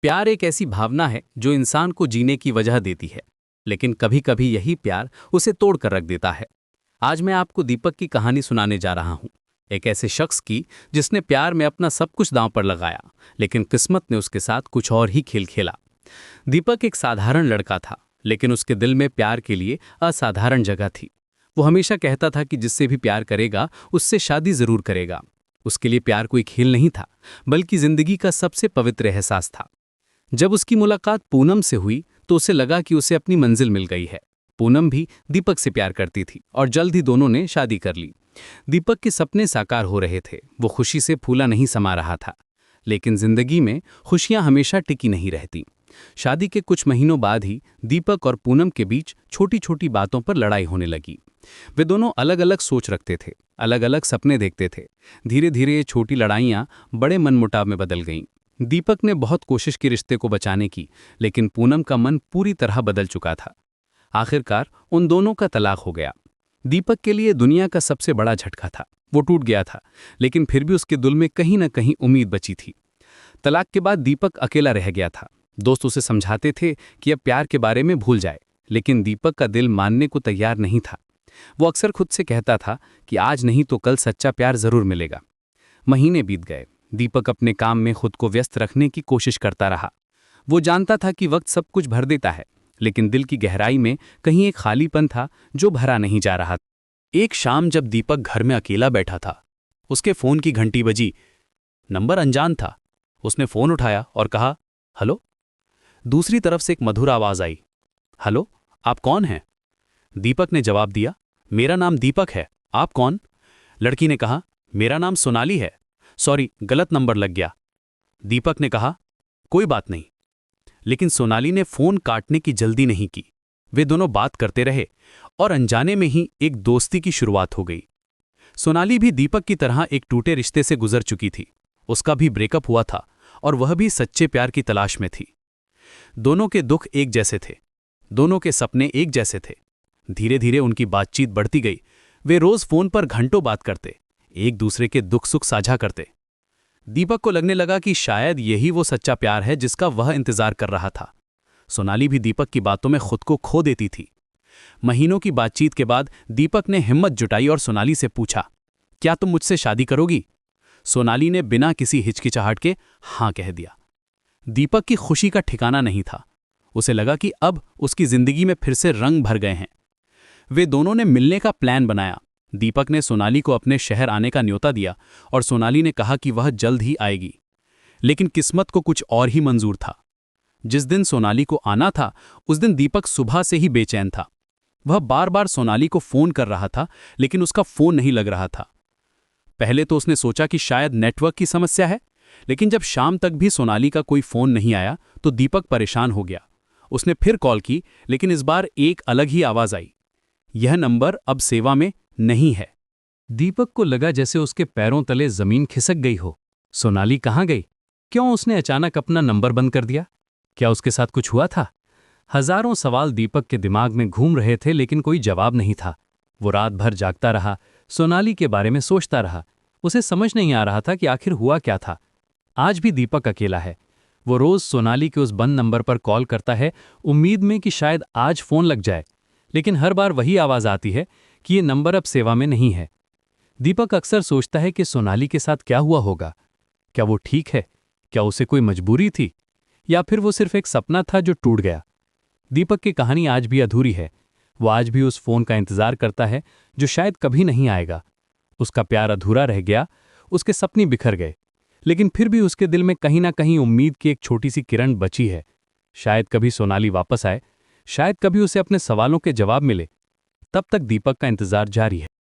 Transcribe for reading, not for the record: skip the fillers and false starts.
प्यार एक ऐसी भावना है जो इंसान को जीने की वजह देती है, लेकिन कभी कभी यही प्यार उसे तोड़ कर रख देता है। आज मैं आपको दीपक की कहानी सुनाने जा रहा हूं, एक ऐसे शख्स की जिसने प्यार में अपना सब कुछ दांव पर लगाया, लेकिन किस्मत ने उसके साथ कुछ और ही खेल खेला। दीपक एक साधारण लड़का था, लेकिन उसके दिल में प्यार के लिए असाधारण जगह थी। वो हमेशा कहता था कि जिससे भी प्यार करेगा उससे शादी जरूर करेगा। उसके लिए प्यार कोई खेल नहीं था, बल्कि जिंदगी का सबसे पवित्र एहसास था। जब उसकी मुलाकात पूनम से हुई तो उसे लगा कि उसे अपनी मंजिल मिल गई है। पूनम भी दीपक से प्यार करती थी और जल्द ही दोनों ने शादी कर ली। दीपक के सपने साकार हो रहे थे, वो खुशी से फूला नहीं समा रहा था। लेकिन जिंदगी में खुशियां हमेशा टिकी नहीं रहती। शादी के कुछ महीनों बाद ही दीपक और पूनम के बीच छोटी छोटी बातों पर लड़ाई होने लगी। वे दोनों अलग अलग सोच रखते थे, अलग अलग सपने देखते थे। धीरे धीरे ये छोटी लड़ाइयां बड़े मनमुटाव में बदल गईं। दीपक ने बहुत कोशिश की रिश्ते को बचाने की, लेकिन पूनम का मन पूरी तरह बदल चुका था। आखिरकार उन दोनों का तलाक हो गया। दीपक के लिए दुनिया का सबसे बड़ा झटका था। वो टूट गया था, लेकिन फिर भी उसके दिल में कहीं न कहीं उम्मीद बची थी। तलाक के बाद दीपक अकेला रह गया था। दोस्त उसे समझाते थे कि अब प्यार के बारे में भूल जाए, लेकिन दीपक का दिल मानने को तैयार नहीं था। वो अक्सर खुद से कहता था कि आज नहीं तो कल सच्चा प्यार जरूर मिलेगा। महीने बीत गए। दीपक अपने काम में खुद को व्यस्त रखने की कोशिश करता रहा। वो जानता था कि वक्त सब कुछ भर देता है, लेकिन दिल की गहराई में कहीं एक खालीपन था जो भरा नहीं जा रहा। एक शाम जब दीपक घर में अकेला बैठा था, उसके फोन की घंटी बजी। नंबर अनजान था। उसने फोन उठाया और कहा, हेलो। दूसरी तरफ से एक मधुर आवाज आई, हेलो, आप कौन हैं? दीपक ने जवाब दिया, मेरा नाम दीपक है, आप कौन? लड़की ने कहा, मेरा नाम सोनाली है, सॉरी गलत नंबर लग गया। दीपक ने कहा, कोई बात नहीं। लेकिन सोनाली ने फोन काटने की जल्दी नहीं की। वे दोनों बात करते रहे और अनजाने में ही एक दोस्ती की शुरुआत हो गई। सोनाली भी दीपक की तरह एक टूटे रिश्ते से गुजर चुकी थी। उसका भी ब्रेकअप हुआ था और वह भी सच्चे प्यार की तलाश में थी। दोनों के दुख एक जैसे थे, दोनों के सपने एक जैसे थे। धीरे धीरे उनकी बातचीत बढ़ती गई। वे रोज फोन पर घंटों बात करते, एक दूसरे के दुख सुख साझा करते। दीपक को लगने लगा कि शायद यही वो सच्चा प्यार है जिसका वह इंतजार कर रहा था। सोनाली भी दीपक की बातों में खुद को खो देती थी। महीनों की बातचीत के बाद दीपक ने हिम्मत जुटाई और सोनाली से पूछा, क्या तुम मुझसे शादी करोगी? सोनाली ने बिना किसी हिचकिचाहट के हाँ कह दिया। दीपक की खुशी का ठिकाना नहीं था। उसे लगा कि अब उसकी जिंदगी में फिर से रंग भर गए हैं। वे दोनों ने मिलने का प्लान बनाया। दीपक ने सोनाली को अपने शहर आने का न्योता दिया और सोनाली ने कहा कि वह जल्द ही आएगी। लेकिन किस्मत को कुछ और ही मंजूर था। जिस दिन सोनाली को आना था, उस दिन दीपक सुबह से ही बेचैन था। वह बार बार सोनाली को फोन कर रहा था, लेकिन उसका फोन नहीं लग रहा था। पहले तो उसने सोचा कि शायद नेटवर्क की समस्या है, लेकिन जब शाम तक भी सोनाली का कोई फोन नहीं आया तो दीपक परेशान हो गया। उसने फिर कॉल की, लेकिन इस बार एक अलग ही आवाज आई, यह नंबर अब सेवा में नहीं है। दीपक को लगा जैसे उसके पैरों तले जमीन खिसक गई हो। सोनाली कहाँ गई? क्यों उसने अचानक अपना नंबर बंद कर दिया? क्या उसके साथ कुछ हुआ था? हजारों सवाल दीपक के दिमाग में घूम रहे थे, लेकिन कोई जवाब नहीं था। वो रात भर जागता रहा, सोनाली के बारे में सोचता रहा। उसे समझ नहीं आ रहा था कि आखिर हुआ क्या था। आज भी दीपक अकेला है। वो रोज सोनाली के उस बंद नंबर पर कॉल करता है, उम्मीद में कि शायद आज फोन लग जाए, लेकिन हर बार वही आवाज आती है कि ये नंबर अब सेवा में नहीं है। दीपक अक्सर सोचता है कि सोनाली के साथ क्या हुआ होगा। क्या वो ठीक है? क्या उसे कोई मजबूरी थी, या फिर वो सिर्फ एक सपना था जो टूट गया? दीपक की कहानी आज भी अधूरी है। वो आज भी उस फोन का इंतजार करता है जो शायद कभी नहीं आएगा। उसका प्यार अधूरा रह गया, उसके सपने बिखर गए, लेकिन फिर भी उसके दिल में कहीं ना कहीं उम्मीद की एक छोटी सी किरण बची है। शायद कभी सोनाली वापस आए, शायद कभी उसे अपने सवालों के जवाब मिले। तब तक दीपक का इंतजार जारी है।